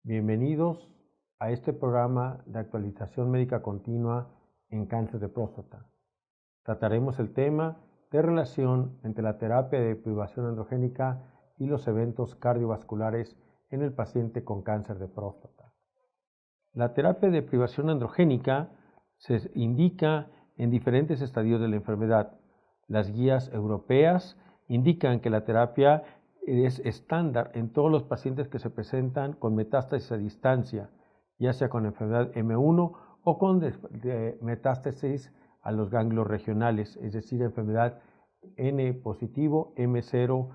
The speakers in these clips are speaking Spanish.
Bienvenidos a este programa de actualización médica continua en cáncer de próstata. Trataremos el tema de relación entre la terapia de deprivación androgénica y los eventos cardiovasculares en el paciente con cáncer de próstata. La terapia de deprivación androgénica se indica en diferentes estadios de la enfermedad. Las guías europeas indican que la terapia es estándar en todos los pacientes que se presentan con metástasis a distancia, ya sea con enfermedad M1 o con metástasis a los ganglios regionales, es decir, enfermedad N positivo, M0.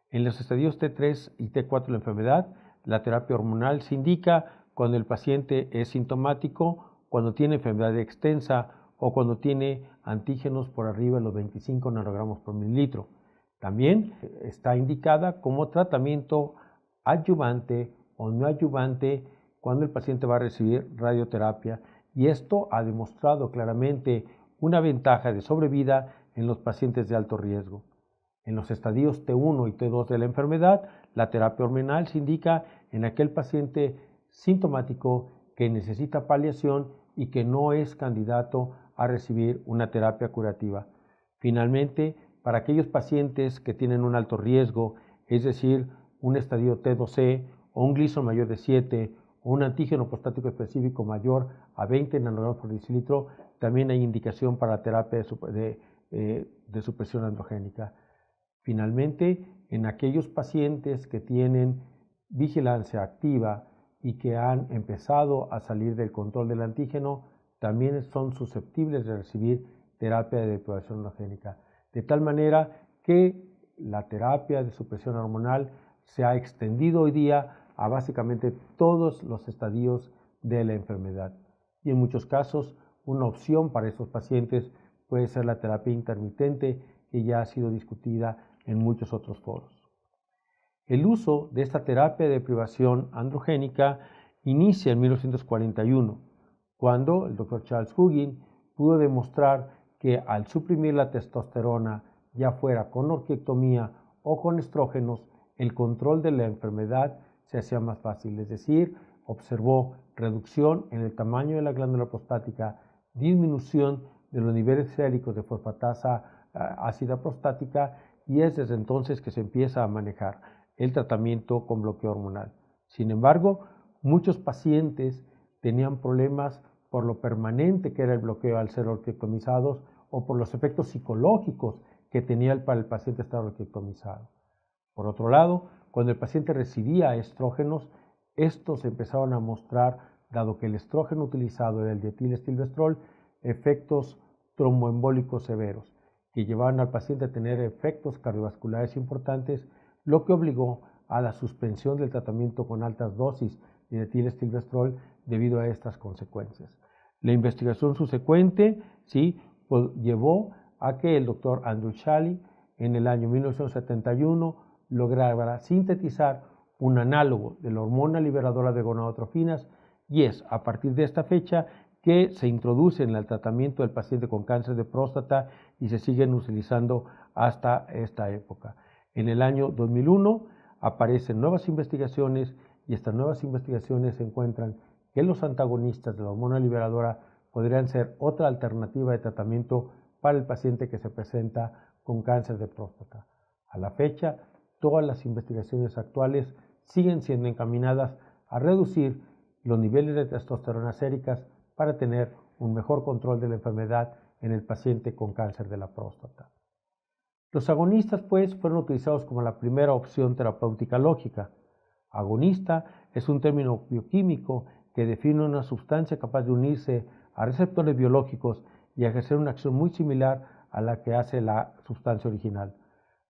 En los estadios T3 y T4 de la enfermedad, la terapia hormonal se indica cuando el paciente es sintomático, cuando tiene enfermedad extensa o cuando tiene antígenos por arriba de los 25 nanogramos por mililitro. También está indicada como tratamiento adyuvante o no adyuvante cuando el paciente va a recibir radioterapia, y esto ha demostrado claramente una ventaja de sobrevida en los pacientes de alto riesgo. En los estadios T1 y T2 de la enfermedad, la terapia hormonal se indica en aquel paciente sintomático que necesita paliación y que no es candidato a recibir una terapia curativa. Finalmente, para aquellos pacientes que tienen un alto riesgo, es decir, un estadio T2C o un Gleason mayor de 7 o un antígeno prostático específico mayor a 20 nanogramos por decilitro, también hay indicación para la terapia de supresión androgénica. Finalmente, en aquellos pacientes que tienen vigilancia activa y que han empezado a salir del control del antígeno, también son susceptibles de recibir terapia de deprivación androgénica. De tal manera que la terapia de supresión hormonal se ha extendido hoy día a básicamente todos los estadios de la enfermedad. Y en muchos casos, una opción para estos pacientes puede ser la terapia intermitente, que ya ha sido discutida en muchos otros foros. El uso de esta terapia de deprivación androgénica inicia en 1941, cuando el Dr. Charles Huggin pudo demostrar que al suprimir la testosterona, ya fuera con orquiectomía o con estrógenos, el control de la enfermedad se hacía más fácil, es decir, observó reducción en el tamaño de la glándula prostática, disminución de los niveles séricos de fosfatasa ácida prostática, y es desde entonces que se empieza a manejar el tratamiento con bloqueo hormonal. Sin embargo, muchos pacientes tenían problemas por lo permanente que era el bloqueo al ser orquiectomizados o por los efectos psicológicos que tenía para el paciente estar orquiectomizado. Por otro lado, cuando el paciente recibía estrógenos, estos empezaron a mostrar, dado que el estrógeno utilizado era el dietilestilbestrol, efectos tromboembólicos severos, que llevaban al paciente a tener efectos cardiovasculares importantes, lo que obligó a la suspensión del tratamiento con altas dosis de dietilestilbestrol debido a estas consecuencias. La investigación subsecuente llevó a que el doctor Andrew Schally en el año 1971 lograra sintetizar un análogo de la hormona liberadora de gonadotrofinas, y es a partir de esta fecha que se introduce en el tratamiento del paciente con cáncer de próstata y se siguen utilizando hasta esta época. En el año 2001 aparecen nuevas investigaciones, y estas nuevas investigaciones encuentran que los antagonistas de la hormona liberadora podrían ser otra alternativa de tratamiento para el paciente que se presenta con cáncer de próstata. A la fecha, todas las investigaciones actuales siguen siendo encaminadas a reducir los niveles de testosterona séricas para tener un mejor control de la enfermedad en el paciente con cáncer de la próstata. Los agonistas, fueron utilizados como la primera opción terapéutica lógica. Agonista es un término bioquímico que define una sustancia capaz de unirse a receptores biológicos y ejercer una acción muy similar a la que hace la sustancia original.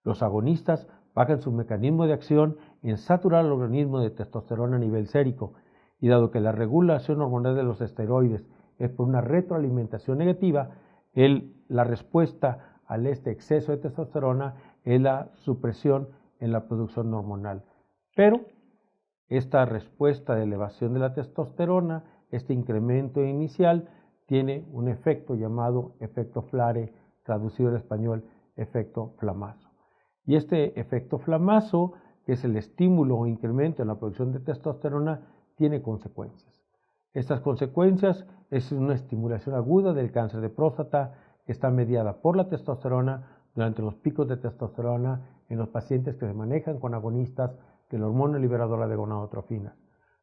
Los agonistas basan su mecanismo de acción en saturar el organismo de testosterona a nivel sérico, y dado que la regulación hormonal de los esteroides es por una retroalimentación negativa, la respuesta a este exceso de testosterona es la supresión en la producción hormonal. Pero esta respuesta de elevación de la testosterona, este incremento inicial, tiene un efecto llamado efecto Flare, traducido al español efecto Flamaso. Y este efecto Flamaso, que es el estímulo o incremento en la producción de testosterona, tiene consecuencias. Estas consecuencias es una estimulación aguda del cáncer de próstata que está mediada por la testosterona durante los picos de testosterona en los pacientes que se manejan con agonistas de la hormona liberadora de gonadotrofinas.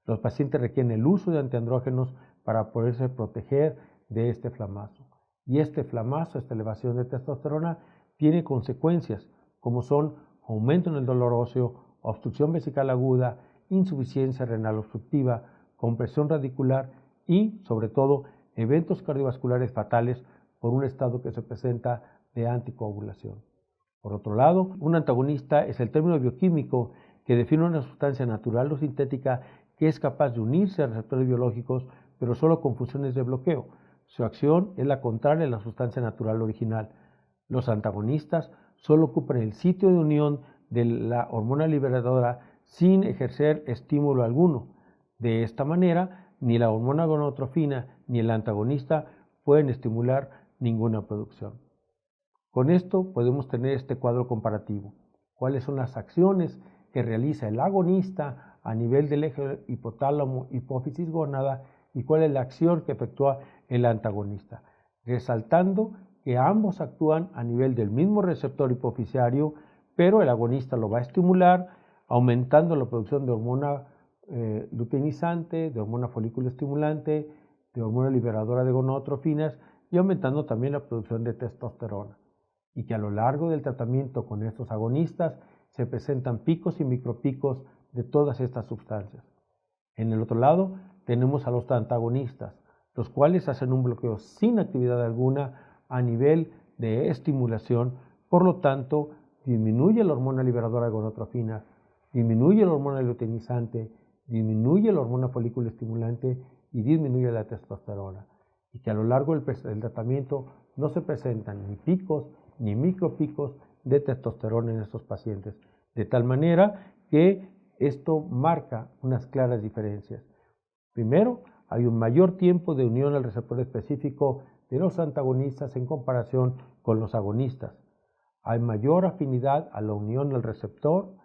Los pacientes requieren el uso de antiandrógenos para poderse proteger de este flamazo. Y este flamazo, esta elevación de testosterona, tiene consecuencias como son aumento en el dolor óseo, obstrucción vesical aguda, insuficiencia renal obstructiva, compresión radicular y, sobre todo, eventos cardiovasculares fatales por un estado que se presenta de anticoagulación. Por otro lado, un antagonista es el término bioquímico que define una sustancia natural o sintética que es capaz de unirse a receptores biológicos, pero solo con funciones de bloqueo. Su acción es la contraria a la sustancia natural original. Los antagonistas solo ocupan el sitio de unión de la hormona liberadora sin ejercer estímulo alguno. De esta manera, ni la hormona gonadotrofina ni el antagonista pueden estimular ninguna producción. Con esto podemos tener este cuadro comparativo. ¿Cuáles son las acciones que realiza el agonista a nivel del eje hipotálamo, hipófisis, gónada y cuál es la acción que efectúa el antagonista? Resaltando que ambos actúan a nivel del mismo receptor hipofisiario, pero el agonista lo va a estimular aumentando la producción de hormona luteinizante, de hormona folículo estimulante, de hormona liberadora de gonadotrofinas y aumentando también la producción de testosterona. Y que a lo largo del tratamiento con estos agonistas se presentan picos y micropicos de todas estas sustancias. En el otro lado tenemos a los antagonistas, los cuales hacen un bloqueo sin actividad alguna a nivel de estimulación, por lo tanto disminuye la hormona liberadora de gonadotrofinas, disminuye la hormona luteinizante, disminuye la hormona folículo estimulante y disminuye la testosterona. Y que a lo largo del tratamiento no se presentan ni picos ni micropicos de testosterona en estos pacientes, de tal manera que esto marca unas claras diferencias. Primero, hay un mayor tiempo de unión al receptor específico de los antagonistas en comparación con los agonistas. Hay mayor afinidad a la unión al receptor,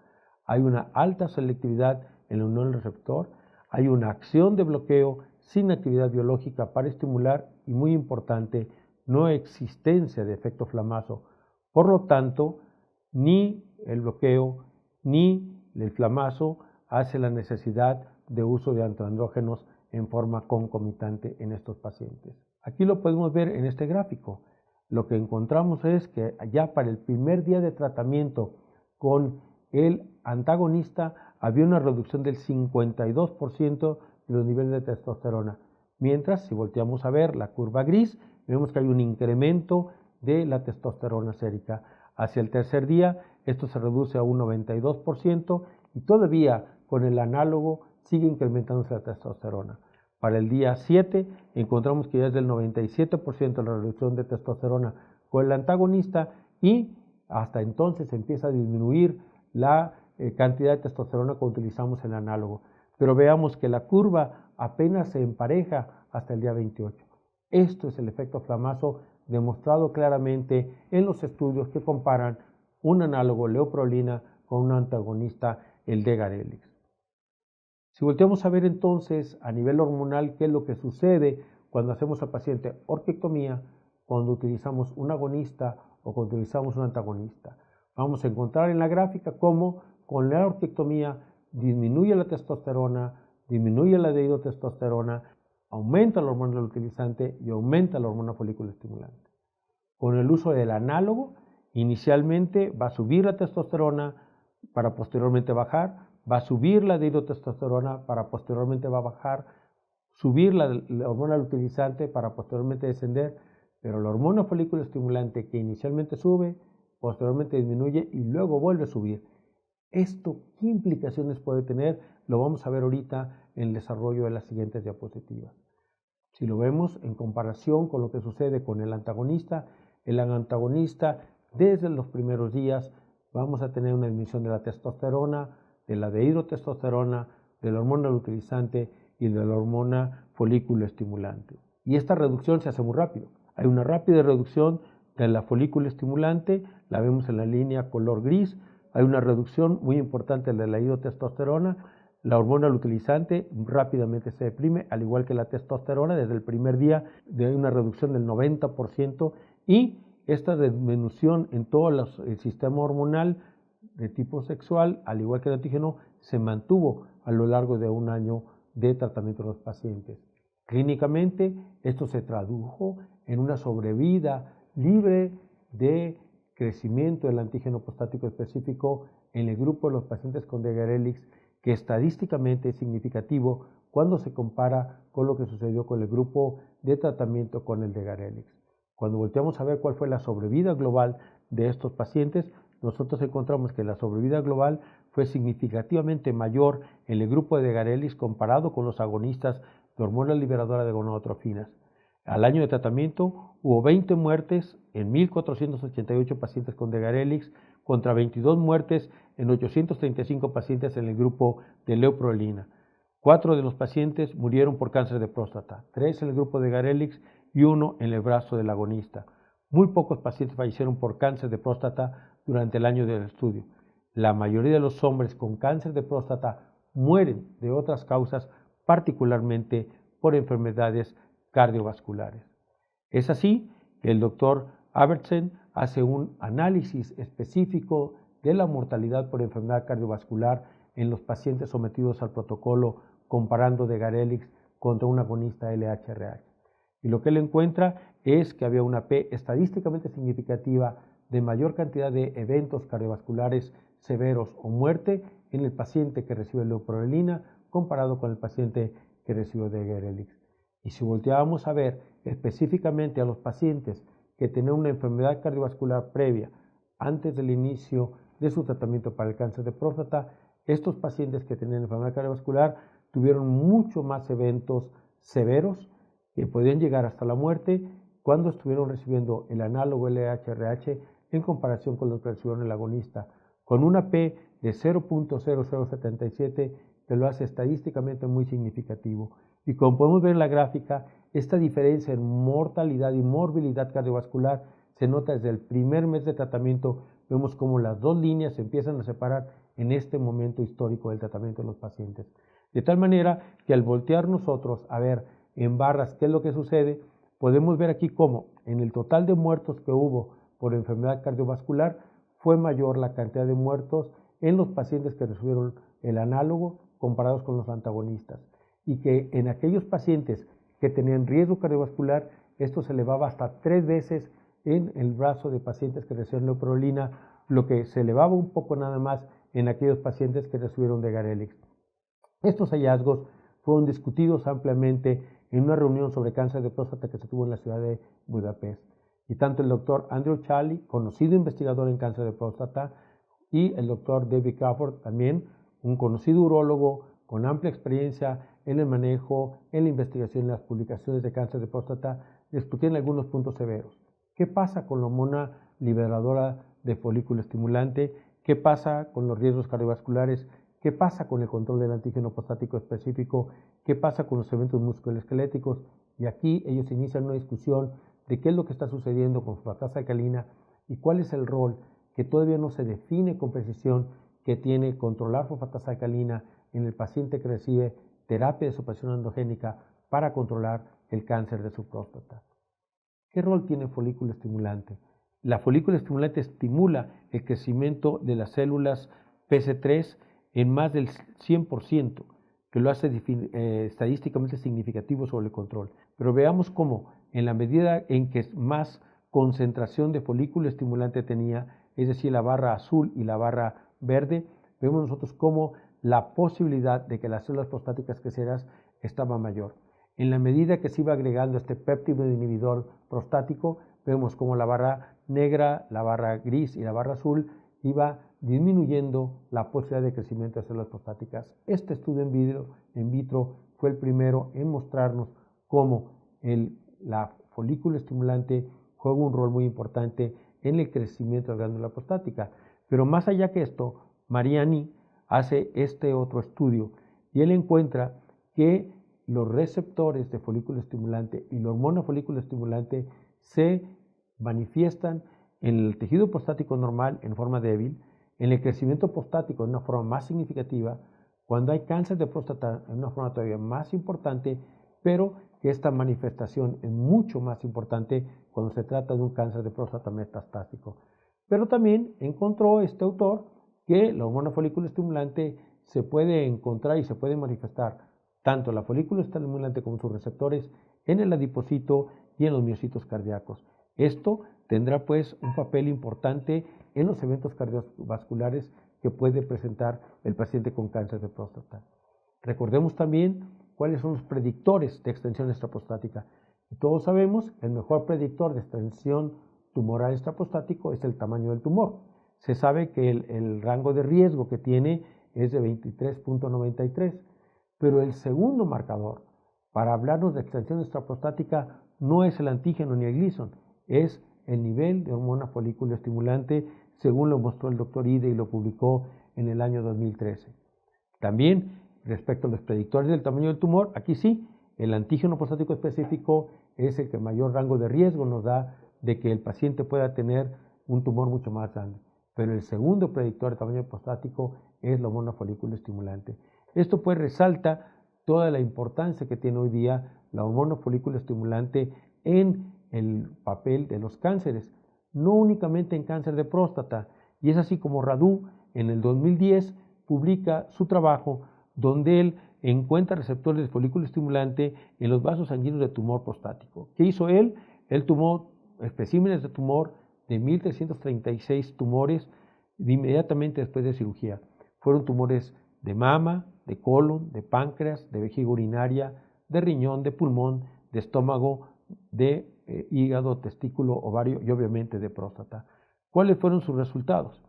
hay una alta selectividad en la unión al receptor, hay una acción de bloqueo sin actividad biológica para estimular y, muy importante, no existencia de efecto flamazo. Por lo tanto, ni el bloqueo ni el flamazo hace la necesidad de uso de antiandrógenos en forma concomitante en estos pacientes. Aquí lo podemos ver en este gráfico. Lo que encontramos es que ya para el primer día de tratamiento con el antagonista había una reducción del 52% de los niveles de testosterona. Mientras, si volteamos a ver la curva gris, vemos que hay un incremento de la testosterona sérica. Hacia el tercer día, esto se reduce a un 92% y todavía con el análogo sigue incrementándose la testosterona. Para el día 7 encontramos que ya es del 97% la reducción de testosterona con el antagonista y hasta entonces empieza a disminuir la cantidad de testosterona que utilizamos en el análogo. Pero veamos que la curva apenas se empareja hasta el día 28. Esto es el efecto flamazo demostrado claramente en los estudios que comparan un análogo leuprolina con un antagonista, el degarelix. Si volteamos a ver entonces a nivel hormonal qué es lo que sucede cuando hacemos al paciente orquiectomía, cuando utilizamos un agonista o cuando utilizamos un antagonista, vamos a encontrar en la gráfica cómo con la orquiectomía disminuye la testosterona, disminuye la dihidrotestosterona, aumenta la hormona luteinizante y aumenta la hormona folículo estimulante. Con el uso del análogo, inicialmente va a subir la testosterona para posteriormente bajar, va a subir la dihidrotestosterona para posteriormente va a bajar, subir la hormona luteinizante para posteriormente descender, pero la hormona folículo estimulante que inicialmente sube, posteriormente disminuye y luego vuelve a subir. ¿Esto qué implicaciones puede tener? Lo vamos a ver ahorita en el desarrollo de las siguientes diapositivas. Si lo vemos en comparación con lo que sucede con el antagonista desde los primeros días vamos a tener una disminución de la testosterona, de la dihidrotestosterona, de la hormona luteinizante y de la hormona folículo estimulante. Y esta reducción se hace muy rápido. Hay una rápida reducción de la folículo estimulante, la vemos en la línea color gris. Hay una reducción muy importante de la dihidrotestosterona, La hormona luteinizante rápidamente se deprime, al igual que la testosterona, desde el primer día de una reducción del 90%, y esta disminución en todo el sistema hormonal de tipo sexual, al igual que el antígeno, se mantuvo a lo largo de un año de tratamiento de los pacientes. Clínicamente, esto se tradujo en una sobrevida libre de crecimiento del antígeno prostático específico en el grupo de los pacientes con Degarelix, que estadísticamente es significativo cuando se compara con lo que sucedió con el grupo de tratamiento con el Degarelix. Cuando volteamos a ver cuál fue la sobrevida global de estos pacientes, nosotros encontramos que la sobrevida global fue significativamente mayor en el grupo de Degarelix comparado con los agonistas de hormona liberadora de gonadotrofinas. Al año de tratamiento hubo 20 muertes en 1.488 pacientes con Degarelix contra 22 muertes en 835 pacientes en el grupo de leuprolina. 4 de los pacientes murieron por cáncer de próstata, 3 en el grupo de Degarelix y 1 en el brazo del agonista. Muy pocos pacientes fallecieron por cáncer de próstata durante el año del estudio. La mayoría de los hombres con cáncer de próstata mueren de otras causas, particularmente por enfermedades cardiovasculares. Es así que el doctor Albertsen hace un análisis específico de la mortalidad por enfermedad cardiovascular en los pacientes sometidos al protocolo comparando Degarelix contra un agonista LHRH. Y lo que él encuentra es que había una P estadísticamente significativa de mayor cantidad de eventos cardiovasculares severos o muerte en el paciente que recibe leuprolina comparado con el paciente que recibe Degarelix. Y si volteábamos a ver específicamente a los pacientes que tenían una enfermedad cardiovascular previa antes del inicio de su tratamiento para el cáncer de próstata, estos pacientes que tenían enfermedad cardiovascular tuvieron mucho más eventos severos que podían llegar hasta la muerte cuando estuvieron recibiendo el análogo LHRH en comparación con los que recibieron el agonista, con una P de 0.0077 que lo hace estadísticamente muy significativo. Y como podemos ver en la gráfica, esta diferencia en mortalidad y morbilidad cardiovascular se nota desde el primer mes de tratamiento. Vemos cómo las dos líneas se empiezan a separar en este momento histórico del tratamiento de los pacientes. De tal manera que al voltear nosotros a ver en barras qué es lo que sucede, podemos ver aquí cómo en el total de muertos que hubo por enfermedad cardiovascular fue mayor la cantidad de muertos en los pacientes que recibieron el análogo comparados con los antagonistas, y que en aquellos pacientes que tenían riesgo cardiovascular, esto se elevaba hasta 3 veces en el brazo de pacientes que recibieron leuprolina, lo que se elevaba un poco nada más en aquellos pacientes que recibieron Degarelix. Estos hallazgos fueron discutidos ampliamente en una reunión sobre cáncer de próstata que se tuvo en la ciudad de Budapest. Y tanto el doctor Andrew Charlie, conocido investigador en cáncer de próstata, y el doctor David Crawford, también un conocido urólogo con amplia experiencia en el manejo, en la investigación y las publicaciones de cáncer de próstata, discutieron algunos puntos severos. ¿Qué pasa con la hormona liberadora de folículo estimulante? ¿Qué pasa con los riesgos cardiovasculares? ¿Qué pasa con el control del antígeno prostático específico? ¿Qué pasa con los eventos musculoesqueléticos? Y aquí ellos inician una discusión de qué es lo que está sucediendo con fosfatasa alcalina y cuál es el rol que todavía no se define con precisión que tiene controlar fosfatasa alcalina en el paciente que recibe terapia de supresión androgénica para controlar el cáncer de su próstata. ¿Qué rol tiene el folículo estimulante? La folículo estimulante estimula el crecimiento de las células PC3 en más del 100%, que lo hace estadísticamente significativo sobre el control. Pero veamos cómo, en la medida en que más concentración de folículo estimulante tenía, es decir, la barra azul y la barra verde, vemos nosotros cómo la posibilidad de que las células prostáticas crecieran estaba mayor. En la medida que se iba agregando este péptido inhibidor prostático, vemos cómo la barra negra, la barra gris y la barra azul iba disminuyendo la posibilidad de crecimiento de células prostáticas. Este estudio en vitro fue el primero en mostrarnos cómo la folículo estimulante juega un rol muy importante en el crecimiento de la glándula prostática. Pero más allá que esto, Mariani hace este otro estudio y él encuentra que los receptores de folículo estimulante y la hormona folículo estimulante se manifiestan en el tejido prostático normal en forma débil, en el crecimiento prostático de una forma más significativa, Cuando hay cáncer de próstata en una forma todavía más importante, pero que esta manifestación es mucho más importante cuando se trata de un cáncer de próstata metastásico. Pero también encontró este autor que la hormona folículo estimulante se puede encontrar y se puede manifestar tanto la folículo estimulante como sus receptores en el adipocito y en los miocitos cardíacos. Esto tendrá pues un papel importante en los eventos cardiovasculares que puede presentar el paciente con cáncer de próstata. Recordemos también cuáles son los predictores de extensión extraprostática. Todos sabemos que el mejor predictor de extensión tumoral extraprostático es el tamaño del tumor. Se sabe que el rango de riesgo que tiene es de 23.93, pero el segundo marcador para hablarnos de extensión extraprostática no es el antígeno ni el Gleason, es el nivel de hormona folículo estimulante, según lo mostró el doctor Ide y lo publicó en el año 2013. También, respecto a los predictores del tamaño del tumor, aquí sí, el antígeno prostático específico es el que mayor rango de riesgo nos da de que el paciente pueda tener un tumor mucho más grande. Pero el segundo predictor de tamaño prostático es la hormona folículo estimulante. Esto pues resalta toda la importancia que tiene hoy día la hormona folículo estimulante en el papel de los cánceres, no únicamente en cáncer de próstata. Y es así como Radu en el 2010 publica su trabajo donde él encuentra receptores de folículo estimulante en los vasos sanguíneos de tumor prostático. ¿Qué hizo él? Él tomó especímenes de tumor de 1.336 tumores inmediatamente después de cirugía. Fueron tumores de mama, de colon, de páncreas, de vejiga urinaria, de riñón, de pulmón, de estómago, de hígado, testículo, ovario y obviamente de próstata. ¿Cuáles fueron sus resultados?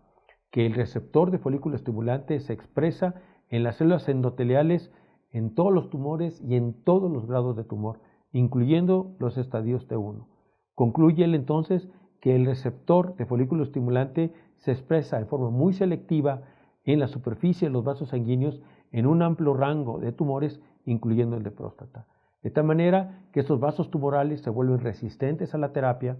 Que el receptor de folículo estimulante se expresa en las células endoteliales en todos los tumores y en todos los grados de tumor, incluyendo los estadios T1. Concluye él entonces que el receptor de folículo estimulante se expresa de forma muy selectiva en la superficie de los vasos sanguíneos en un amplio rango de tumores, incluyendo el de próstata. De tal manera que estos vasos tumorales se vuelven resistentes a la terapia,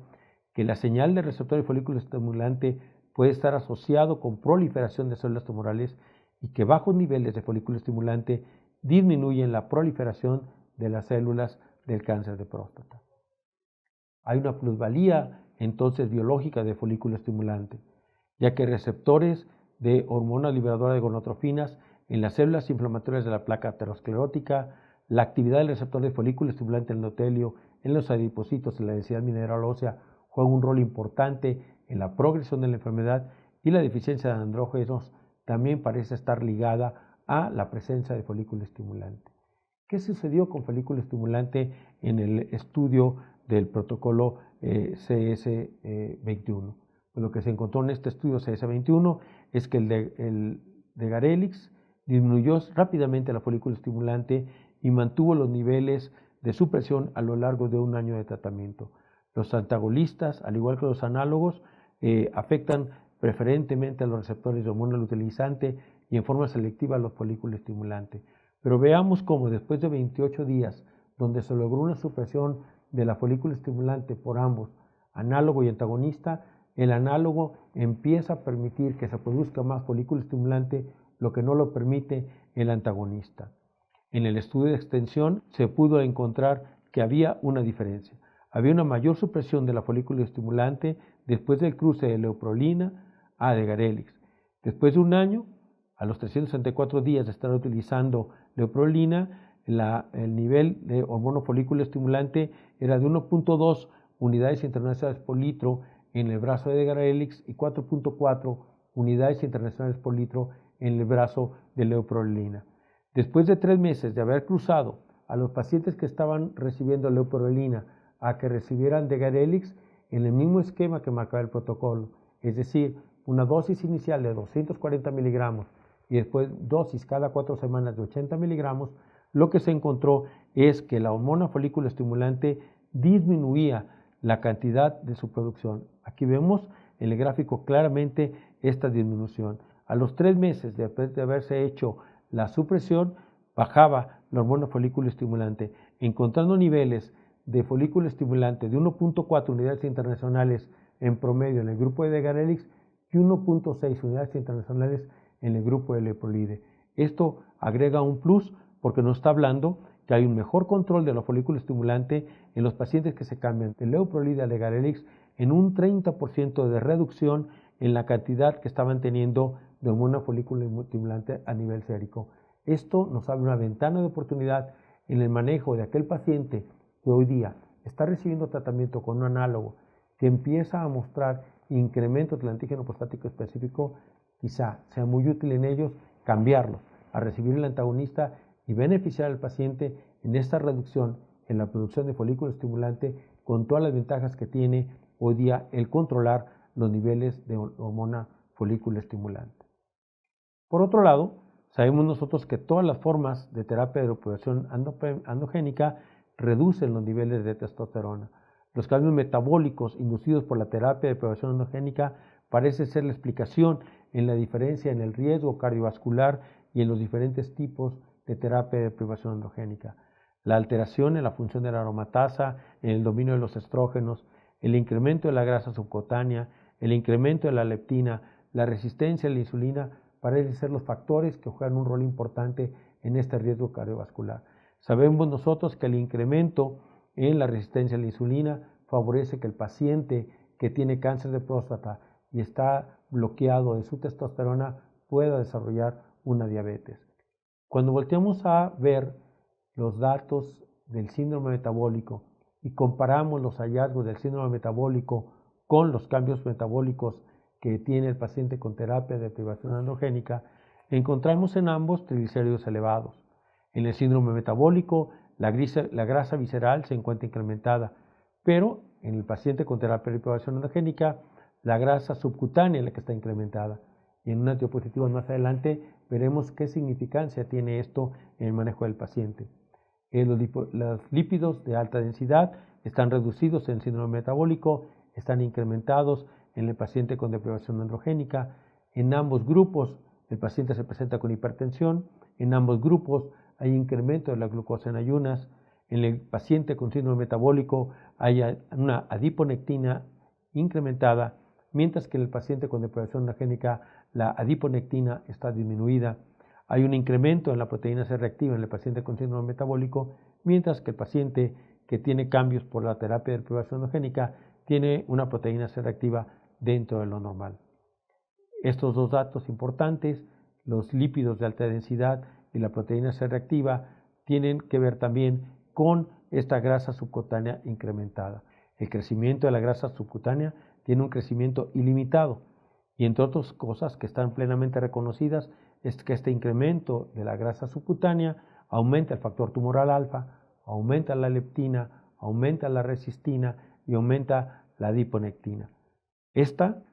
que la señal del receptor de folículo estimulante puede estar asociado con proliferación de células tumorales y que bajos niveles de folículo estimulante disminuyen la proliferación de las células del cáncer de próstata. Hay una plusvalía entonces biológica de folículo estimulante, ya que receptores de hormona liberadora de gonotrofinas en las células inflamatorias de la placa aterosclerótica, la actividad del receptor de folículo estimulante endotelio en los adipocitos y la densidad mineral ósea juegan un rol importante en la progresión de la enfermedad, y la deficiencia de andrógenos también parece estar ligada a la presencia de folículo estimulante. ¿Qué sucedió con folículo estimulante en el estudio del protocolo CS21? Pues lo que se encontró en este estudio CS21 es que el Degarelix disminuyó rápidamente la folículo estimulante y mantuvo los niveles de supresión a lo largo de un año de tratamiento. Los antagonistas, al igual que los análogos, afectan preferentemente a los receptores de hormona luteinizante y en forma selectiva a los folículos estimulantes. Pero veamos cómo después de 28 días, donde se logró una supresión de la folículo estimulante por ambos, análogo y antagonista, el análogo empieza a permitir que se produzca más folículo estimulante, lo que no lo permite el antagonista. En el estudio de extensión se pudo encontrar que había una diferencia. Había una mayor supresión de la folículo estimulante después del cruce de leuprolina a Degarelix. Después de un año, a los 364 días de estar utilizando leuprolina, el nivel de hormona folículo estimulante era de 1.2 unidades internacionales por litro en el brazo de Degarelix y 4.4 unidades internacionales por litro en el brazo de leuprolina. Después de 3 meses de haber cruzado a los pacientes que estaban recibiendo leuprolina a que recibieran Degarelix en el mismo esquema que marcaba el protocolo, es decir, una dosis inicial de 240 miligramos y después dosis cada 4 semanas de 80 miligramos, lo que se encontró es que la hormona folículo estimulante disminuía la cantidad de su producción. Aquí vemos en el gráfico claramente esta disminución. A los 3 meses después de haberse hecho la supresión, bajaba la hormona folículo estimulante, encontrando niveles de folículo estimulante de 1.4 unidades internacionales en promedio en el grupo de Degarelix y 1.6 unidades internacionales en el grupo de Leuprolide. Esto agrega un plus porque nos está hablando que hay un mejor control de la folículo estimulante en los pacientes que se cambian de Leuprolid a Legarelix, en un 30% de reducción en la cantidad que estaban teniendo de hormona folículo estimulante a nivel sérico. Esto nos abre una ventana de oportunidad en el manejo de aquel paciente que hoy día está recibiendo tratamiento con un análogo que empieza a mostrar incremento del antígeno prostático específico. Quizá sea muy útil en ellos cambiarlos a recibir el antagonista y beneficiar al paciente en esta reducción en la producción de folículo estimulante, con todas las ventajas que tiene hoy día el controlar los niveles de hormona folículo estimulante. Por otro lado, sabemos nosotros que todas las formas de terapia de reproducción androgénica reducen los niveles de testosterona. Los cambios metabólicos inducidos por la terapia de reproducción androgénica parece ser la explicación en la diferencia en el riesgo cardiovascular y en los diferentes tipos de terapia de privación androgénica. La alteración en la función de la aromatasa, en el dominio de los estrógenos, el incremento de la grasa subcutánea, el incremento de la leptina, la resistencia a la insulina, parecen ser los factores que juegan un rol importante en este riesgo cardiovascular. Sabemos nosotros que el incremento en la resistencia a la insulina favorece que el paciente que tiene cáncer de próstata y está bloqueado de su testosterona pueda desarrollar una diabetes. Cuando volteamos a ver los datos del síndrome metabólico y comparamos los hallazgos del síndrome metabólico con los cambios metabólicos que tiene el paciente con terapia de privación androgénica, encontramos en ambos triglicéridos elevados. En el síndrome metabólico, la grasa visceral se encuentra incrementada, pero en el paciente con terapia de privación androgénica, la grasa subcutánea es la que está incrementada. Y en unas diapositivas más adelante veremos qué significancia tiene esto en el manejo del paciente. Los lípidos de alta densidad están reducidos en el síndrome metabólico, están incrementados en el paciente con deprivación androgénica. En ambos grupos el paciente se presenta con hipertensión, en ambos grupos hay incremento de la glucosa en ayunas. En el paciente con síndrome metabólico hay una adiponectina incrementada, mientras que en el paciente con deprivación androgénica la adiponectina está disminuida. Hay un incremento en la proteína C reactiva en el paciente con síndrome metabólico, mientras que el paciente que tiene cambios por la terapia de deprivación androgénica tiene una proteína C reactiva dentro de lo normal. Estos dos datos importantes, los lípidos de alta densidad y la proteína C reactiva, tienen que ver también con esta grasa subcutánea incrementada. El crecimiento de la grasa subcutánea tiene un crecimiento ilimitado y entre otras cosas que están plenamente reconocidas es que este incremento de la grasa subcutánea aumenta el factor tumoral alfa, aumenta la leptina, aumenta la resistina y aumenta la adiponectina.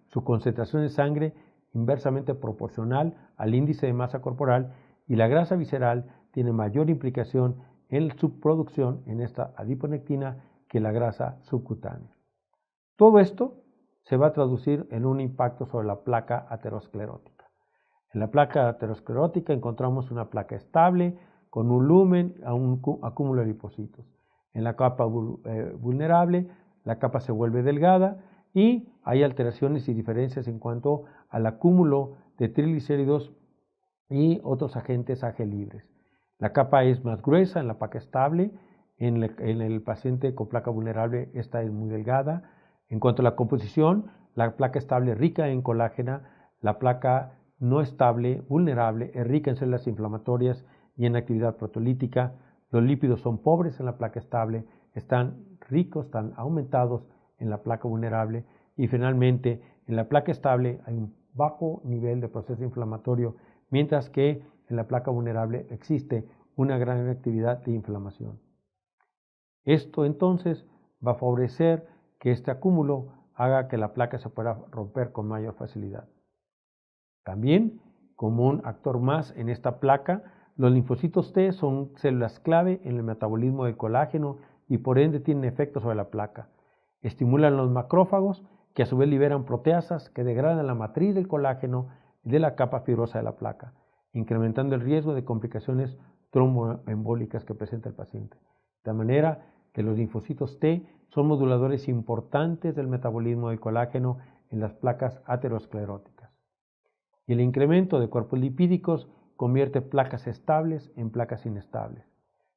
Su concentración en sangre inversamente proporcional al índice de masa corporal, y la grasa visceral tiene mayor implicación en su producción en esta adiponectina que la grasa subcutánea. Todo esto se va a traducir en un impacto sobre la placa aterosclerótica. En la placa aterosclerótica encontramos una placa estable con un lumen a un acúmulo de lipocitos. En la capa vulnerable, la capa se vuelve delgada y hay alteraciones y diferencias en cuanto al acúmulo de triglicéridos y otros agentes AG libres. La capa es más gruesa en la placa estable, en el paciente con placa vulnerable esta es muy delgada. En cuanto a la composición, la placa estable es rica en colágena, la placa no estable, vulnerable, es rica en células inflamatorias y en actividad proteolítica. Los lípidos son pobres en la placa estable, están ricos, están aumentados en la placa vulnerable, y finalmente en la placa estable hay un bajo nivel de proceso inflamatorio, mientras que en la placa vulnerable existe una gran actividad de inflamación. Esto entonces va a favorecer que este acúmulo haga que la placa se pueda romper con mayor facilidad. También, como un actor más en esta placa, los linfocitos T son células clave en el metabolismo del colágeno y por ende tienen efectos sobre la placa. Estimulan los macrófagos, que a su vez liberan proteasas que degradan la matriz del colágeno y de la capa fibrosa de la placa, incrementando el riesgo de complicaciones tromboembólicas que presenta el paciente. De manera que los linfocitos T son moduladores importantes del metabolismo del colágeno en las placas ateroscleróticas. Y el incremento de cuerpos lipídicos convierte placas estables en placas inestables.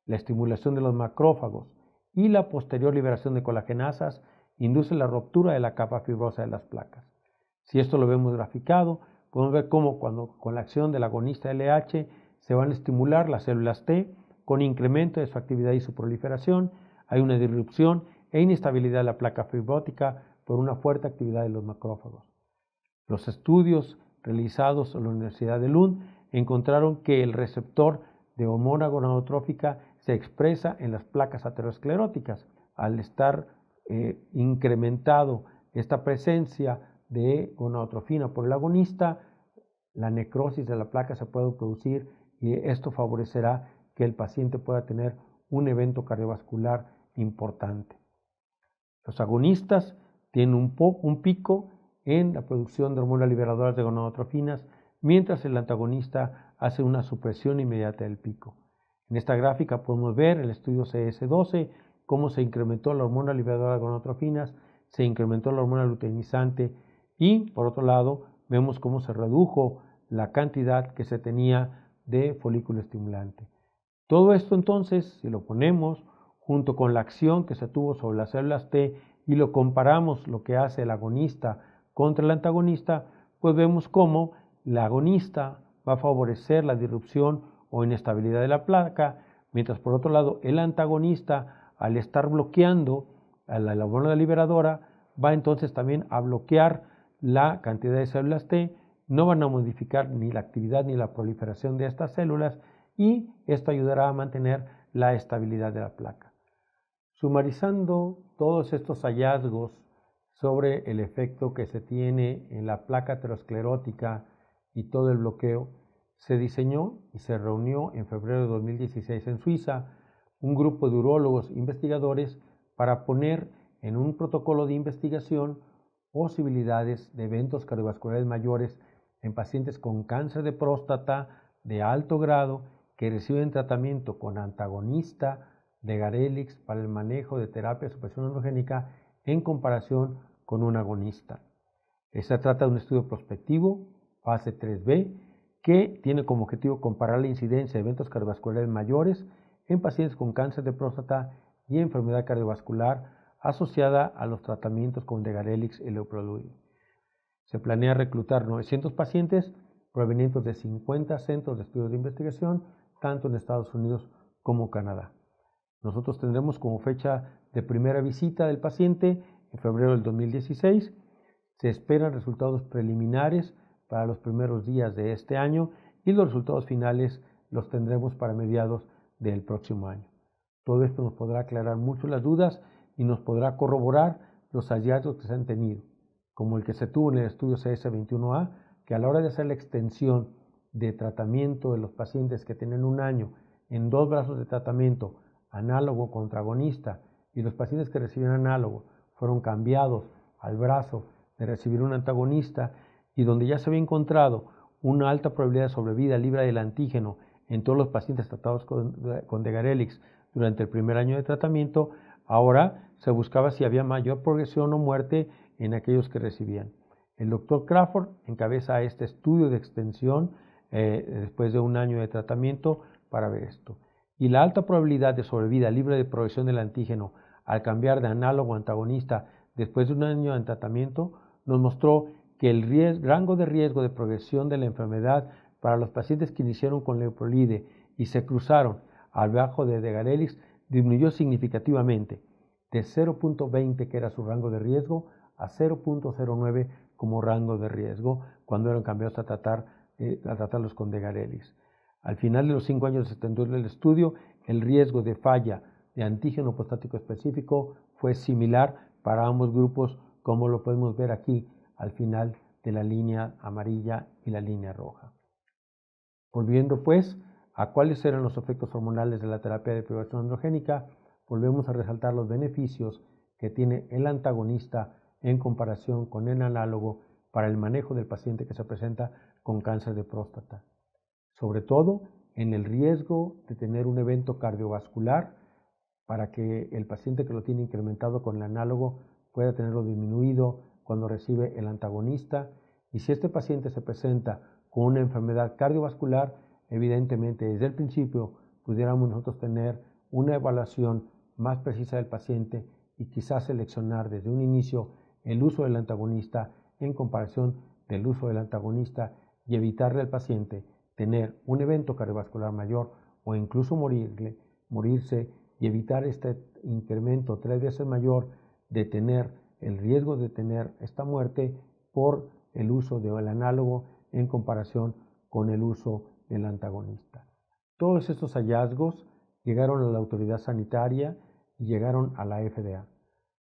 La estimulación de los macrófagos y la posterior liberación de colagenasas induce la ruptura de la capa fibrosa de las placas. Si esto lo vemos graficado, podemos ver cómo con la acción del agonista LH se van a estimular las células T con incremento de su actividad y su proliferación. Hay una disrupción e inestabilidad de la placa fibrótica por una fuerte actividad de los macrófagos. Los estudios realizados en la Universidad de Lund encontraron que el receptor de hormona gonadotrófica se expresa en las placas ateroscleróticas. Al estar incrementado esta presencia de gonadotrofina por el agonista, la necrosis de la placa se puede producir y esto favorecerá que el paciente pueda tener un evento cardiovascular importante. Los agonistas tienen un pico en la producción de hormonas liberadoras de gonadotrofinas, mientras el antagonista hace una supresión inmediata del pico. En esta gráfica podemos ver el estudio CS12, cómo se incrementó la hormona liberadora de gonadotrofinas, se incrementó la hormona luteinizante y, por otro lado, vemos cómo se redujo la cantidad que se tenía de folículo estimulante. Todo esto entonces, si lo ponemos junto con la acción que se tuvo sobre las células T y lo comparamos lo que hace el agonista contra el antagonista, pues vemos cómo el agonista va a favorecer la disrupción o inestabilidad de la placa, mientras por otro lado el antagonista, al estar bloqueando a la hormona liberadora, va entonces también a bloquear la cantidad de células T, no van a modificar ni la actividad ni la proliferación de estas células y esto ayudará a mantener la estabilidad de la placa. Sumarizando todos estos hallazgos sobre el efecto que se tiene en la placa aterosclerótica y todo el bloqueo, se diseñó y se reunió en febrero de 2016 en Suiza un grupo de urólogos investigadores para poner en un protocolo de investigación posibilidades de eventos cardiovasculares mayores en pacientes con cáncer de próstata de alto grado que reciben tratamiento con antagonista de Garelix para el manejo de terapia de supresión androgénica en comparación con un agonista. Se trata de un estudio prospectivo, fase 3B, que tiene como objetivo comparar la incidencia de eventos cardiovasculares mayores en pacientes con cáncer de próstata y enfermedad cardiovascular asociada a los tratamientos con Degarelix y Leuprolide. Se planea reclutar 900 pacientes provenientes de 50 centros de estudios de investigación, tanto en Estados Unidos como Canadá. Nosotros tendremos como fecha de primera visita del paciente en febrero del 2016. Se esperan resultados preliminares para los primeros días de este año y los resultados finales los tendremos para mediados del próximo año. Todo esto nos podrá aclarar mucho las dudas y nos podrá corroborar los hallazgos que se han tenido, como el que se tuvo en el estudio CS21A, que a la hora de hacer la extensión de tratamiento de los pacientes que tienen un año en 2 brazos de tratamiento análogo contra agonista y los pacientes que reciben análogo fueron cambiados al brazo de recibir un antagonista y donde ya se había encontrado una alta probabilidad de sobrevida libre del antígeno en todos los pacientes tratados con Degarelix durante el primer año de tratamiento, ahora se buscaba si había mayor progresión o muerte en aquellos que recibían. El doctor Crawford encabeza este estudio de extensión después de un año de tratamiento para ver esto. Y la alta probabilidad de sobrevida libre de progresión del antígeno al cambiar de análogo a antagonista después de un año de tratamiento nos mostró que el rango de riesgo de progresión de la enfermedad para los pacientes que iniciaron con Leuprolide y se cruzaron al bajo de Degarelix disminuyó significativamente de 0.20 que era su rango de riesgo a 0.09 como rango de riesgo cuando eran cambiados a tratarlos con Degarelix. Al final de los 5 años de extensión del estudio, el riesgo de falla de antígeno prostático específico fue similar para ambos grupos, como lo podemos ver aquí al final de la línea amarilla y la línea roja. Volviendo pues a cuáles eran los efectos hormonales de la terapia de privación androgénica, volvemos a resaltar los beneficios que tiene el antagonista en comparación con el análogo para el manejo del paciente que se presenta con cáncer de próstata. Sobre todo en el riesgo de tener un evento cardiovascular para que el paciente que lo tiene incrementado con el análogo pueda tenerlo disminuido cuando recibe el antagonista y si este paciente se presenta con una enfermedad cardiovascular, evidentemente desde el principio pudiéramos nosotros tener una evaluación más precisa del paciente y quizás seleccionar desde un inicio el uso del antagonista en comparación del uso del antagonista y evitarle al paciente tener un evento cardiovascular mayor o incluso morirse y evitar este incremento 3 veces mayor de tener el riesgo de tener esta muerte por el uso del análogo en comparación con el uso del antagonista. Todos estos hallazgos llegaron a la autoridad sanitaria y llegaron a la FDA.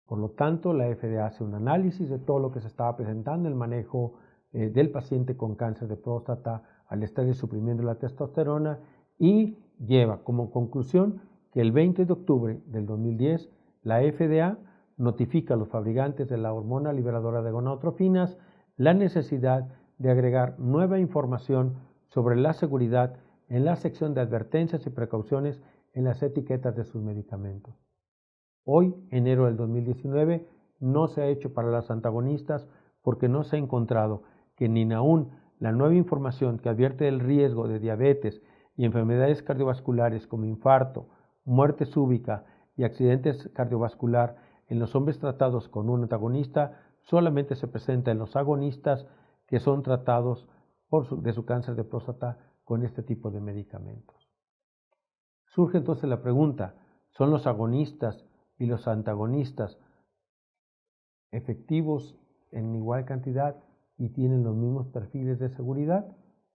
Por lo tanto, la FDA hace un análisis de todo lo que se estaba presentando, el manejo del paciente con cáncer de próstata al estar suprimiendo la testosterona y lleva como conclusión que el 20 de octubre del 2010 la FDA notifica a los fabricantes de la hormona liberadora de gonadotrofinas la necesidad de agregar nueva información sobre la seguridad en la sección de advertencias y precauciones en las etiquetas de sus medicamentos. Hoy, enero del 2019, no se ha hecho para los antagonistas porque no se ha encontrado que ni aún la nueva información que advierte del riesgo de diabetes y enfermedades cardiovasculares como infarto, muerte súbita y accidentes cardiovascular en los hombres tratados con un antagonista solamente se presenta en los agonistas que son tratados de su cáncer de próstata con este tipo de medicamentos. Surge entonces la pregunta, ¿son los agonistas y los antagonistas efectivos en igual cantidad y tienen los mismos perfiles de seguridad?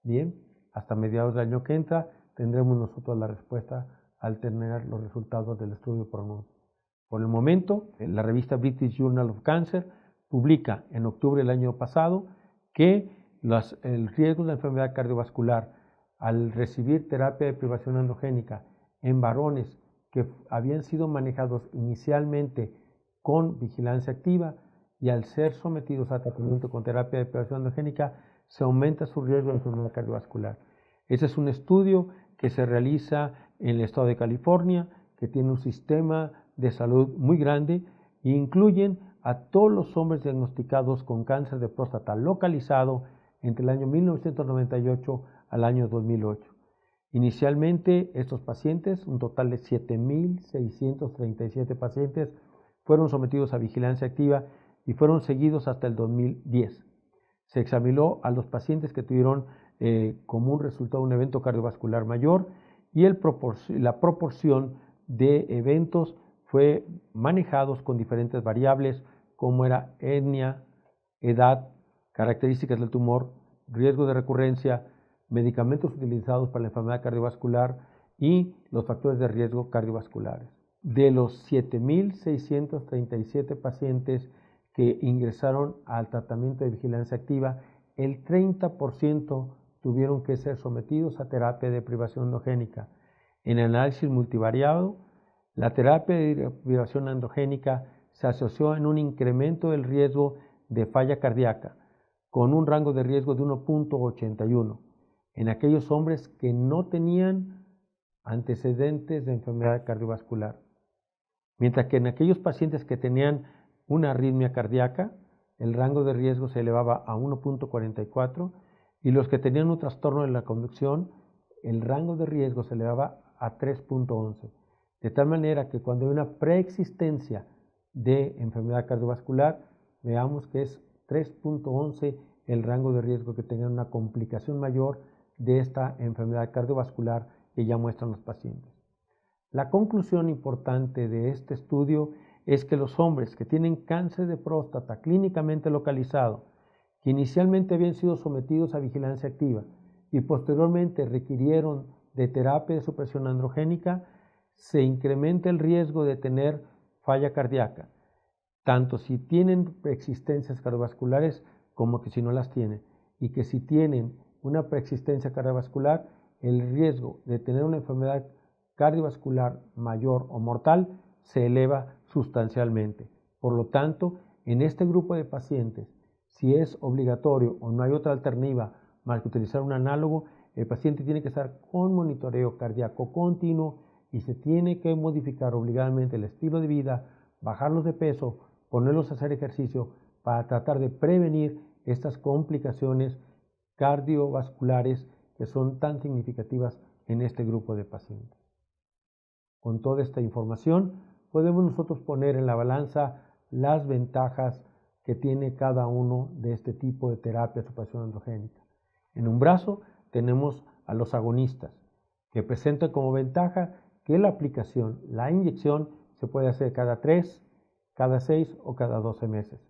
Bien, hasta mediados del año que entra tendremos nosotros la respuesta al tener los resultados del estudio PRONUNCE. Por el momento, la revista British Journal of Cancer publica en octubre del año pasado que el riesgo de enfermedad cardiovascular al recibir terapia de privación androgénica en varones que habían sido manejados inicialmente con vigilancia activa y al ser sometidos a tratamiento con terapia de privación androgénica se aumenta su riesgo de enfermedad cardiovascular. Ese es un estudio que se realiza en el estado de California, que tiene un sistema de salud muy grande e incluyen a todos los hombres diagnosticados con cáncer de próstata localizado entre el año 1998 al año 2008. Inicialmente, estos pacientes, un total de 7.637 pacientes, fueron sometidos a vigilancia activa y fueron seguidos hasta el 2010. Se examinó a los pacientes que tuvieron como un resultado un evento cardiovascular mayor y la proporción de eventos fue manejados con diferentes variables como era etnia, edad, características del tumor, riesgo de recurrencia, medicamentos utilizados para la enfermedad cardiovascular y los factores de riesgo cardiovasculares. De los 7.637 pacientes que ingresaron al tratamiento de vigilancia activa, el 30% tuvieron que ser sometidos a terapia de privación androgénica. En el análisis multivariado, la terapia de privación androgénica se asoció en un incremento del riesgo de falla cardíaca, con un rango de riesgo de 1.81 en aquellos hombres que no tenían antecedentes de enfermedad cardiovascular, mientras que en aquellos pacientes que tenían una arritmia cardíaca, el rango de riesgo se elevaba a 1.44 y los que tenían un trastorno de la conducción, el rango de riesgo se elevaba a 3.11. De tal manera que cuando hay una preexistencia de enfermedad cardiovascular, veamos que es 3.11 el rango de riesgo que tengan una complicación mayor de esta enfermedad cardiovascular que ya muestran los pacientes. La conclusión importante de este estudio es que los hombres que tienen cáncer de próstata clínicamente localizado, que inicialmente habían sido sometidos a vigilancia activa y posteriormente requirieron de terapia de supresión androgénica, se incrementa el riesgo de tener falla cardíaca, tanto si tienen preexistencias cardiovasculares como que si no las tienen, y que si tienen una preexistencia cardiovascular, el riesgo de tener una enfermedad cardiovascular mayor o mortal se eleva sustancialmente. Por lo tanto, en este grupo de pacientes, si es obligatorio o no hay otra alternativa más que utilizar un análogo, el paciente tiene que estar con monitoreo cardíaco continuo y se tiene que modificar obligadamente el estilo de vida, bajarlos de peso, ponerlos a hacer ejercicio para tratar de prevenir estas complicaciones cardiovasculares que son tan significativas en este grupo de pacientes. Con toda esta información, podemos nosotros poner en la balanza las ventajas que tiene cada uno de este tipo de terapia de supresión androgénica. En un brazo tenemos a los agonistas, que presentan como ventaja que la aplicación, la inyección, se puede hacer cada 3, cada 6 o cada 12 meses.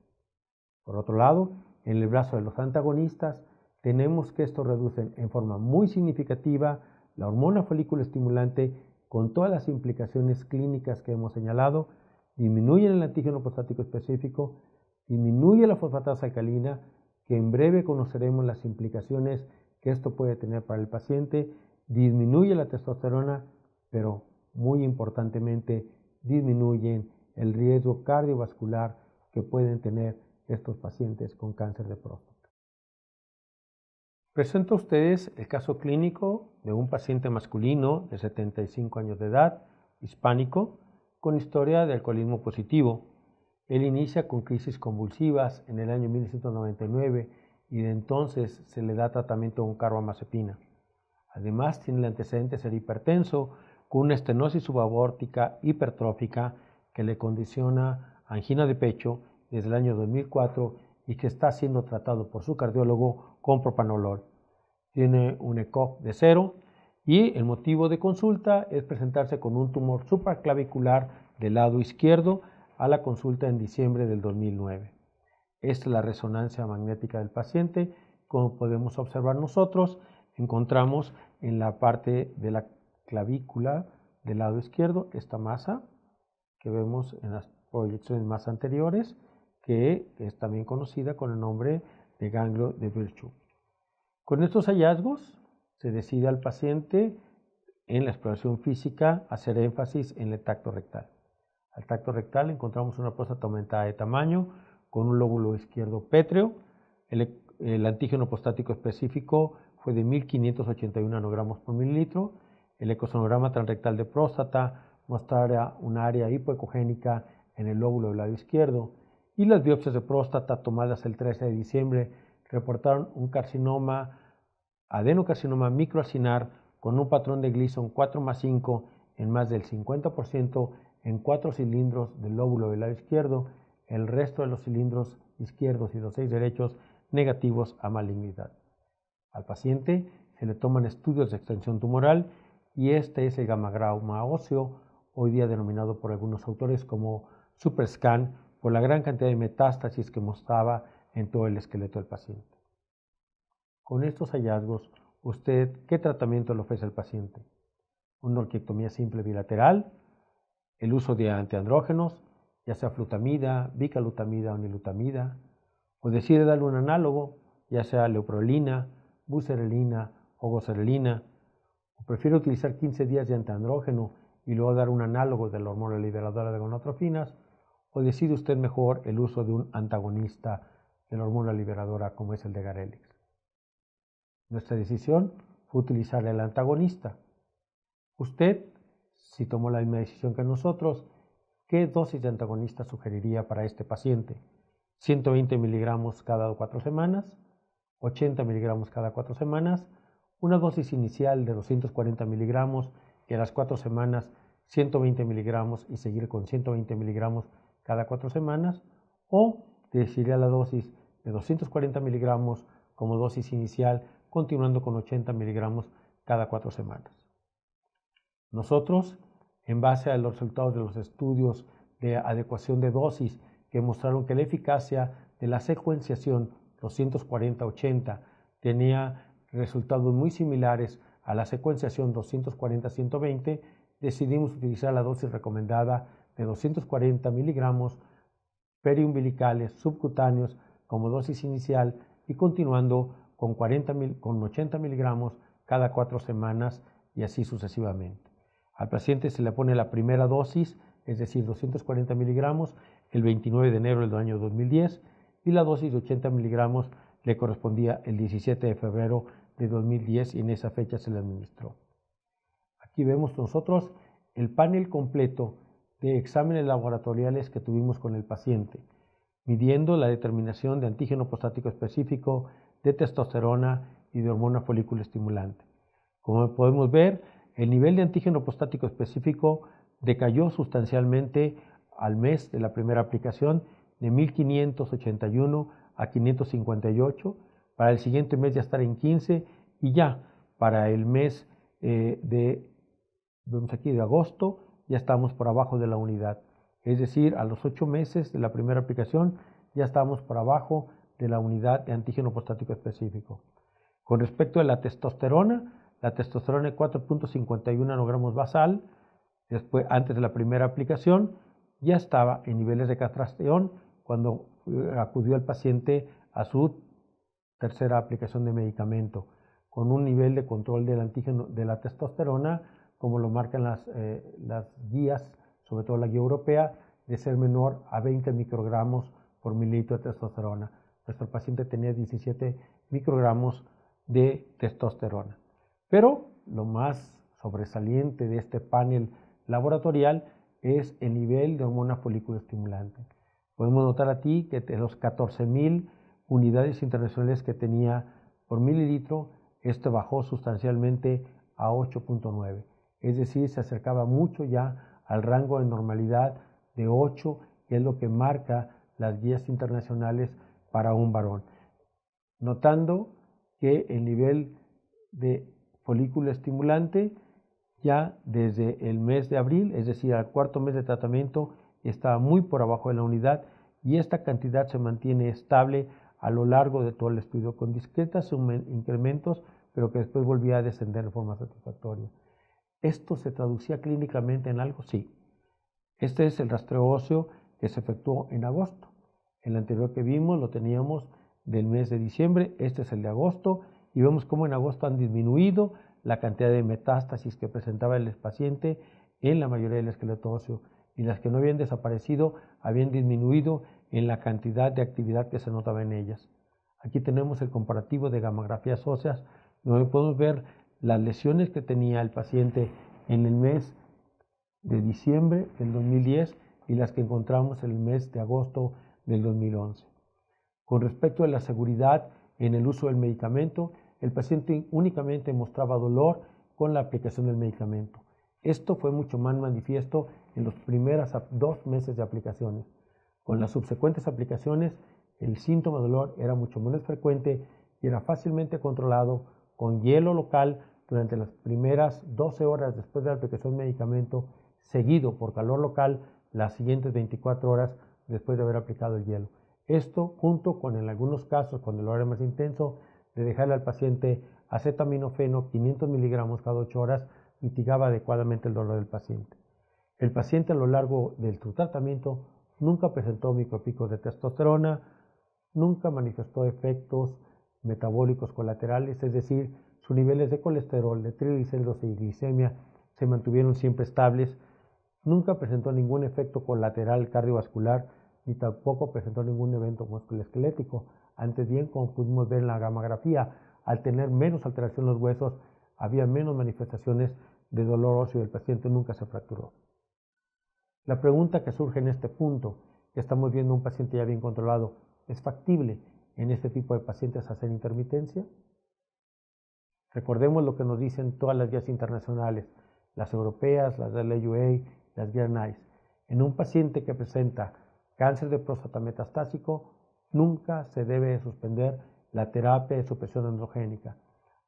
Por otro lado, en el brazo de los antagonistas, tenemos que estos reducen en forma muy significativa la hormona folículo estimulante con todas las implicaciones clínicas que hemos señalado, disminuyen el antígeno prostático específico, disminuye la fosfatasa alcalina, que en breve conoceremos las implicaciones que esto puede tener para el paciente, disminuye la testosterona, pero muy importantemente disminuyen el riesgo cardiovascular que pueden tener estos pacientes con cáncer de próstata. Presento a ustedes el caso clínico de un paciente masculino de 75 años de edad, hispánico, con historia de alcoholismo positivo. Él inicia con crisis convulsivas en el año 1999 y de entonces se le da tratamiento con carbamazepina. Además, tiene el antecedente de ser hipertenso, con una estenosis subaórtica hipertrófica que le condiciona angina de pecho desde el año 2004 y que está siendo tratado por su cardiólogo con propanolol. Tiene un ECOG de 0 y el motivo de consulta es presentarse con un tumor supraclavicular del lado izquierdo a la consulta en diciembre del 2009. Esta es la resonancia magnética del paciente. Como podemos observar nosotros, encontramos en la parte de la clavícula del lado izquierdo esta masa que vemos en las proyecciones más anteriores, que es también conocida con el nombre de ganglio de Virchow. Con estos hallazgos se decide al paciente en la exploración física hacer énfasis en el tacto rectal. Al tacto rectal encontramos una próstata aumentada de tamaño con un lóbulo izquierdo pétreo. El antígeno prostático específico fue de 1581 nanogramos por mililitro. El ecosonograma transrectal de próstata mostraba un área hipoecogénica en el lóbulo del lado izquierdo y las biopsias de próstata tomadas el 13 de diciembre reportaron un carcinoma, adenocarcinoma microacinar con un patrón de Gleason 4+5 en más del 50% en 4 cilindros del lóbulo del lado izquierdo, el resto de los cilindros izquierdos y los 6 derechos negativos a malignidad. Al paciente se le toman estudios de extensión tumoral y este es el gammagrama óseo, hoy día denominado por algunos autores como superscan, por la gran cantidad de metástasis que mostraba en todo el esqueleto del paciente. Con estos hallazgos, ¿usted qué tratamiento le ofrece al paciente? Una orquiectomía simple bilateral, el uso de antiandrógenos, ya sea flutamida, bicalutamida o nilutamida, o decide darle un análogo, ya sea leuprolina, buserelina o goserelina, o prefiere utilizar 15 días de antiandrógeno y luego dar un análogo de la hormona liberadora de gonadotrofinas, o decide usted mejor el uso de un antagonista de la hormona liberadora como es el de Garelix. Nuestra decisión fue utilizar el antagonista. Usted, si tomó la misma decisión que nosotros, ¿qué dosis de antagonista sugeriría para este paciente? 120 miligramos cada 4 semanas, 80 miligramos cada 4 semanas, una dosis inicial de 240 miligramos y a las 4 semanas 120 miligramos y seguir con 120 miligramos cada 4 semanas, o decidiría la dosis de 240 miligramos como dosis inicial, continuando con 80 miligramos cada 4 semanas. Nosotros, en base a los resultados de los estudios de adecuación de dosis que mostraron que la eficacia de la secuenciación 240-80 tenía resultados muy similares a la secuenciación 240-120, decidimos utilizar la dosis recomendada de 240 miligramos periumbilicales subcutáneos como dosis inicial y continuando con 80 miligramos cada 4 semanas y así sucesivamente. Al paciente se le pone la primera dosis, es decir, 240 miligramos, el 29 de enero del año 2010 y la dosis de 80 miligramos le correspondía el 17 de febrero de 2010 y en esa fecha se le administró. Aquí vemos nosotros el panel completo de exámenes laboratoriales que tuvimos con el paciente, midiendo la determinación de antígeno prostático específico, de testosterona y de hormona folículo estimulante. Como podemos ver, el nivel de antígeno prostático específico decayó sustancialmente al mes de la primera aplicación de 1581 a 558, para el siguiente mes ya estar en 15 y ya para el mes vemos aquí de agosto ya estamos por abajo de la unidad. Es decir, a los 8 meses de la primera aplicación ya estamos por abajo de la unidad de antígeno prostático específico. Con respecto a la testosterona de 4.51 nanogramos basal, después, antes de la primera aplicación, ya estaba en niveles de castración cuando acudió el paciente a su tercera aplicación de medicamento, con un nivel de control del antígeno de la testosterona, como lo marcan las guías, sobre todo la guía europea, de ser menor a 20 microgramos por mililitro de testosterona. Nuestro paciente tenía 17 microgramos de testosterona. Pero lo más sobresaliente de este panel laboratorial es el nivel de hormona folículo estimulante. Podemos notar aquí que de los 14.000 unidades internacionales que tenía por mililitro, esto bajó sustancialmente a 8.9. Es decir, se acercaba mucho ya al rango de normalidad de 8, que es lo que marca las guías internacionales para un varón. Notando que el nivel de folículo estimulante ya desde el mes de abril, es decir, al cuarto mes de tratamiento, estaba muy por abajo de la unidad y esta cantidad se mantiene estable a lo largo de todo el estudio, con discretos incrementos, pero que después volvía a descender de forma satisfactoria. ¿Esto se traducía clínicamente en algo? Sí. Este es el rastreo óseo que se efectuó en agosto. El anterior que vimos lo teníamos del mes de diciembre, este es el de agosto, y vemos cómo en agosto han disminuido la cantidad de metástasis que presentaba el paciente en la mayoría del esqueleto óseo, y las que no habían desaparecido habían disminuido en la cantidad de actividad que se notaba en ellas. Aquí tenemos el comparativo de gamografías óseas, donde podemos ver las lesiones que tenía el paciente en el mes de diciembre del 2010 y las que encontramos en el mes de agosto del 2011. Con respecto a la seguridad en el uso del medicamento, el paciente únicamente mostraba dolor con la aplicación del medicamento. Esto fue mucho más manifiesto en los primeros 2 meses de aplicaciones. Con las subsecuentes aplicaciones, el síntoma de dolor era mucho menos frecuente y era fácilmente controlado con hielo local durante las primeras 12 horas después de la aplicación del medicamento, seguido por calor local las siguientes 24 horas después de haber aplicado el hielo. Esto, junto con en algunos casos, cuando el dolor era más intenso, de dejarle al paciente acetaminofeno 500 miligramos cada 8 horas, mitigaba adecuadamente el dolor del paciente. El paciente a lo largo de su tratamiento nunca presentó micropicos de testosterona, nunca manifestó efectos metabólicos colaterales, es decir, sus niveles de colesterol, de triglicéridos y glicemia se mantuvieron siempre estables, nunca presentó ningún efecto colateral cardiovascular, ni tampoco presentó ningún evento musculoesquelético. Antes bien, como pudimos ver en la gamografía, al tener menos alteración en los huesos, había menos manifestaciones de dolor óseo y el paciente nunca se fracturó. La pregunta que surge en este punto, que estamos viendo un paciente ya bien controlado, ¿es factible en este tipo de pacientes hacer intermitencia? Recordemos lo que nos dicen todas las guías internacionales, las europeas, las de la UA, las guías NICE. En un paciente que presenta cáncer de próstata metastásico, nunca se debe suspender la terapia de supresión androgénica.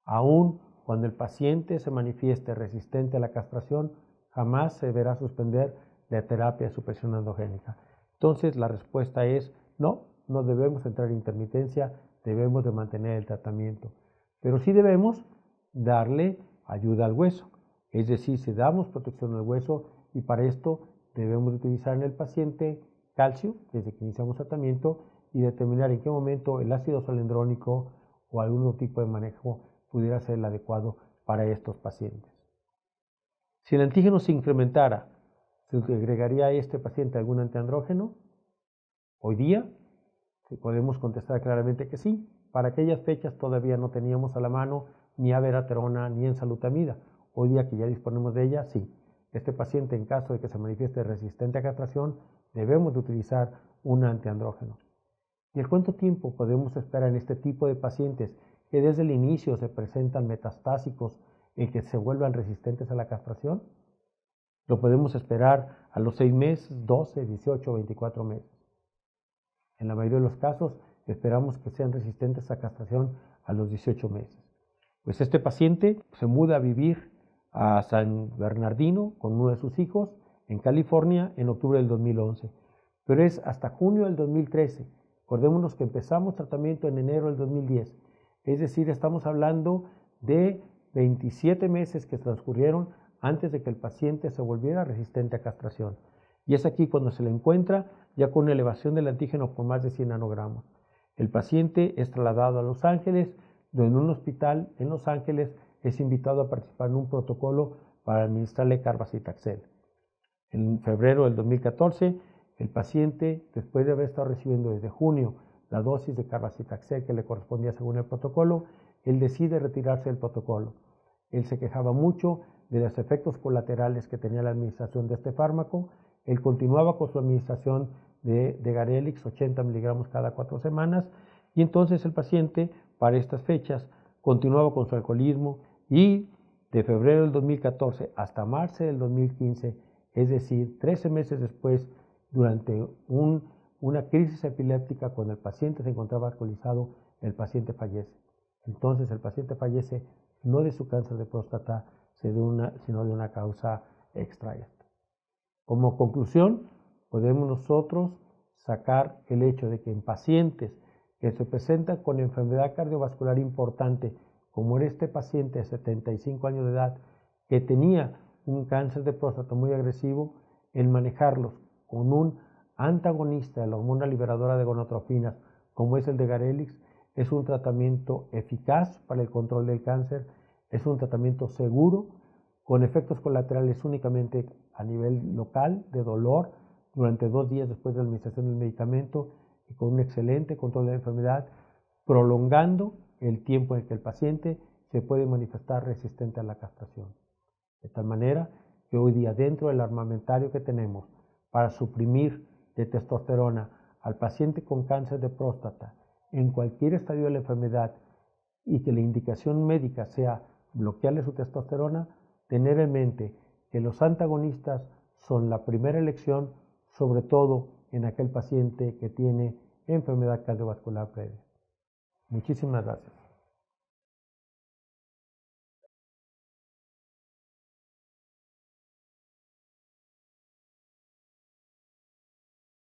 Aun cuando el paciente se manifieste resistente a la castración, jamás se deberá suspender la terapia de supresión androgénica. Entonces la respuesta es no debemos entrar en intermitencia, debemos de mantener el tratamiento. Pero sí debemos darle ayuda al hueso, es decir, si damos protección al hueso, y para esto debemos utilizar en el paciente calcio desde que iniciamos tratamiento y determinar en qué momento el ácido zoledrónico o algún tipo de manejo pudiera ser el adecuado para estos pacientes. Si el antígeno se incrementara, ¿se agregaría a este paciente algún antiandrógeno? Hoy día podemos contestar claramente que sí. Para aquellas fechas todavía no teníamos a la mano ni abiraterona ni enzalutamida. Hoy día que ya disponemos de ella, sí. Este paciente, en caso de que se manifieste resistente a castración, debemos de utilizar un antiandrógeno. ¿Y el cuánto tiempo podemos esperar en este tipo de pacientes que desde el inicio se presentan metastásicos y que se vuelvan resistentes a la castración? Lo podemos esperar a los 6 meses, 12, 18 o 24 meses. En la mayoría de los casos esperamos que sean resistentes a castración a los 18 meses. Pues este paciente se muda a vivir a San Bernardino con uno de sus hijos en California en octubre del 2011. Pero es hasta junio del 2013. Acordémonos que empezamos tratamiento en enero del 2010. Es decir, estamos hablando de 27 meses que transcurrieron antes de que el paciente se volviera resistente a castración. Y es aquí cuando se le encuentra ya con una elevación del antígeno por más de 100 nanogramos. El paciente es trasladado a Los Ángeles, donde en un hospital en Los Ángeles es invitado a participar en un protocolo para administrarle carbacitaxel. En febrero del 2014, el paciente, después de haber estado recibiendo desde junio la dosis de carbacitaxel que le correspondía según el protocolo, él decide retirarse del protocolo. Él se quejaba mucho de los efectos colaterales que tenía la administración de este fármaco. Él continuaba con su administración de Garelix, 80 miligramos cada 4 semanas, y entonces el paciente, para estas fechas, continuaba con su alcoholismo y de febrero del 2014 hasta marzo del 2015, es decir, 13 meses después, durante una crisis epiléptica, cuando el paciente se encontraba alcoholizado, el paciente fallece. Entonces el paciente fallece no de su cáncer de próstata, sino de una causa extra. Como conclusión, podemos nosotros sacar el hecho de que en pacientes que se presentan con enfermedad cardiovascular importante, como era este paciente de 75 años de edad, que tenía un cáncer de próstata muy agresivo, el manejarlos con un antagonista de la hormona liberadora de gonadotrofinas, como es el de Garelix, es un tratamiento eficaz para el control del cáncer, es un tratamiento seguro, con efectos colaterales únicamente a nivel local, de dolor, durante 2 días después de la administración del medicamento, y con un excelente control de la enfermedad, prolongando el tiempo en que el paciente se puede manifestar resistente a la castración. De tal manera que hoy día, dentro del armamentario que tenemos para suprimir de testosterona al paciente con cáncer de próstata en cualquier estadio de la enfermedad, y que la indicación médica sea bloquearle su testosterona, tener en mente que los antagonistas son la primera elección, sobre todo en aquel paciente que tiene enfermedad cardiovascular previa. Muchísimas gracias.